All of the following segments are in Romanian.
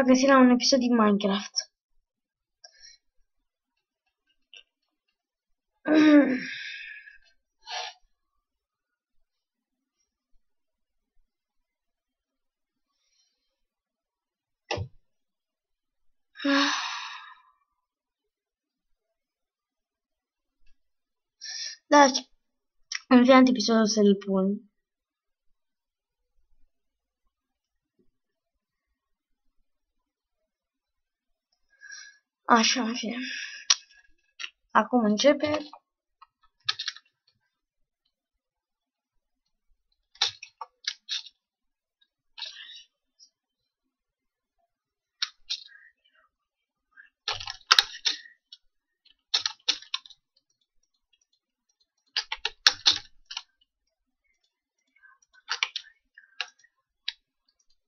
fac găsi la un episod din Minecraft. Da, în final episodul să-l pun. Așa, în fine. Acum începe.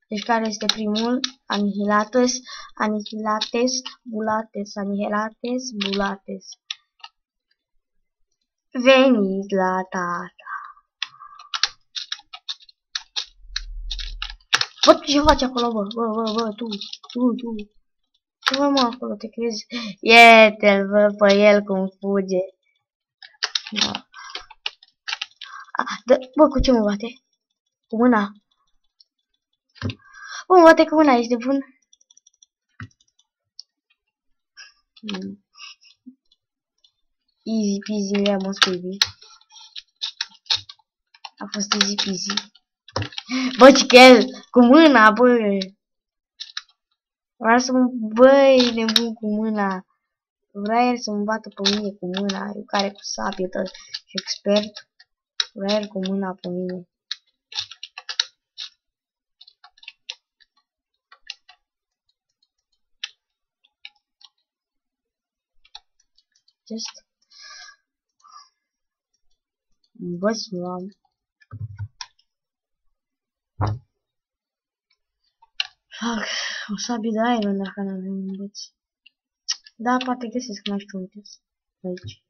Deci care este primul? Anihilates, anihilates, bulates, anihilates, bulates. Veniți la tata. Bă, ce faci acolo, bă, tu. Ce mă acolo, te crezi? Iete-l, bă, pe el cum fuge. Da. Bă, cu ce mă bate? Cu mâna. Bă, mă bate cu mâna, ești de bun? Easy peasy, lemon squeezy. A fost easy peasy. Bă, Cichel, cu mâna, bă. Vreau să mă... Băi, nebun cu mâna. Vrea el să mă bată pe mine cu mâna. Eu care cu sabie tot și expert. Vrea el cu mâna pe mine. Just... Învăț, nu am. Fac o sabie de iron dacă n-avem învăț. Da, poate găsesc mai știu unde aici.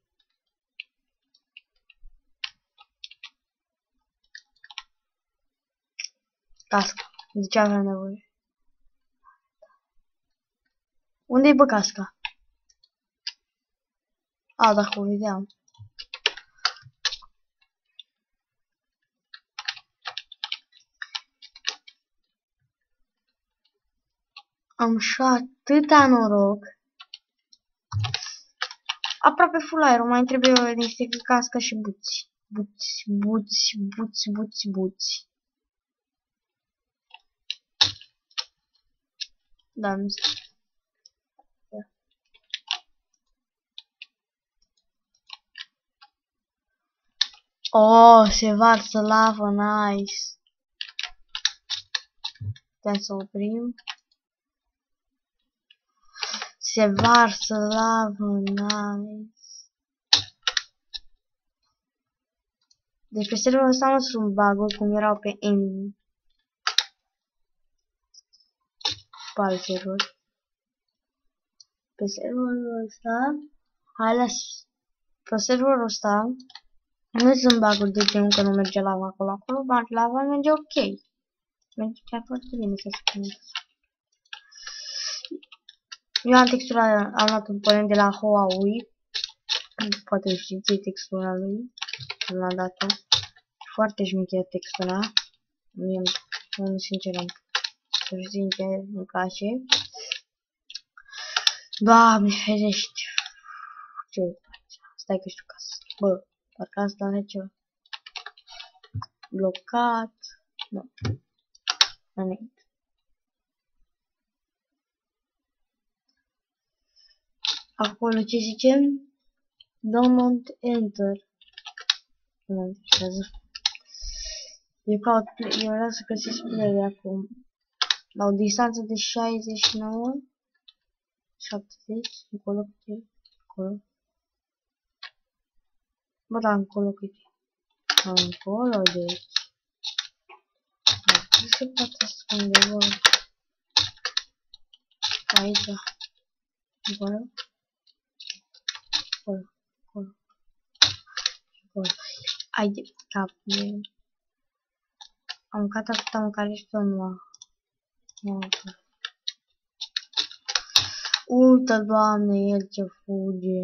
Casca. De ce aveam nevoie? Unde-i bă casca? A, dacă o vedeam. Am și atâta noroc. Aproape full iron, mai trebuie niște cască și buți. Buți. Da, nu știu. Oh, se varsă lavă, nice. Putem să oprim. Se varsă lavă, nice. Deci pe serverul ăsta nu sunt bug-uri cum erau pe N. Pe alt server. Pe serverul ăsta, pe serverul ăsta nu sunt bug-uri de genul că nu merge lava acolo. Acolo lava merge ok. Merge chiar foarte bine, să spun. Eu am textura, am luat un component de la Huawei. Poate știți textura lui. L-am dat-o. Foarte șmecheră textura. Mie, sincer, îmi place. Doamne, ferește. Ce faci? Stai că știu casă. Bă, parcă asta are ceva. Blocat. Nu. Înainte. Acolo ce zicem? Don't enter. Nu mă interesează. Eu vreau să găsesc play acum. La o distanță de 69. 70. Încolo câte? Acolo. Bă, da, încolo câte? Încolo, deci. Nu se poate ascunde, bă. Aici. Acolo. Acolo. Hai de cap. Am mâncat atâta mâncare și tot nu am. Uită, Doamne, el ce fuge.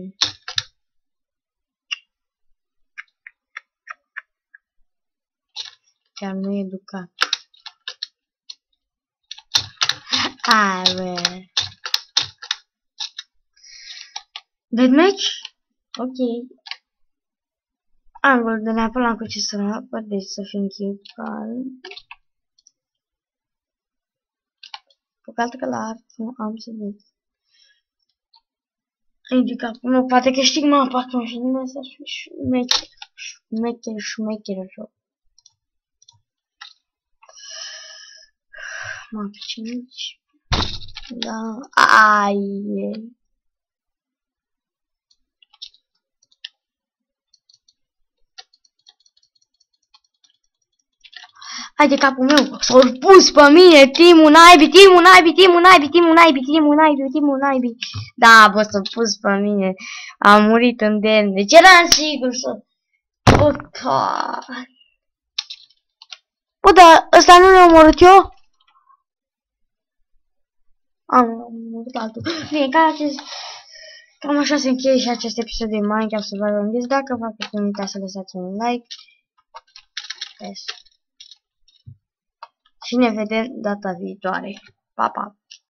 Chiar nu e educat. Hai, bă. Deathmatch? Ok. Angol de neapărat cu ce să rapă, deci să fim calm. Păcat că la art nu am să văd. Ridică acum, poate câștig mapa acum și nu mai să șmecher joc. Mapa 5. Da, ai. Hai de capul meu, s-au pus pe mine, timul naibii. Da, bă, s-au pus pe mine, am murit în den, deci eram sigur să... Bă, dar ăsta nu l-am omorât eu? Am omorât altul. Bine, cam așa se încheie și acest episod de Minecraft Survival Guides. Dacă v-a plăcut, nu uitați să lăsați un like. Și ne vedem data viitoare. Pa, pa!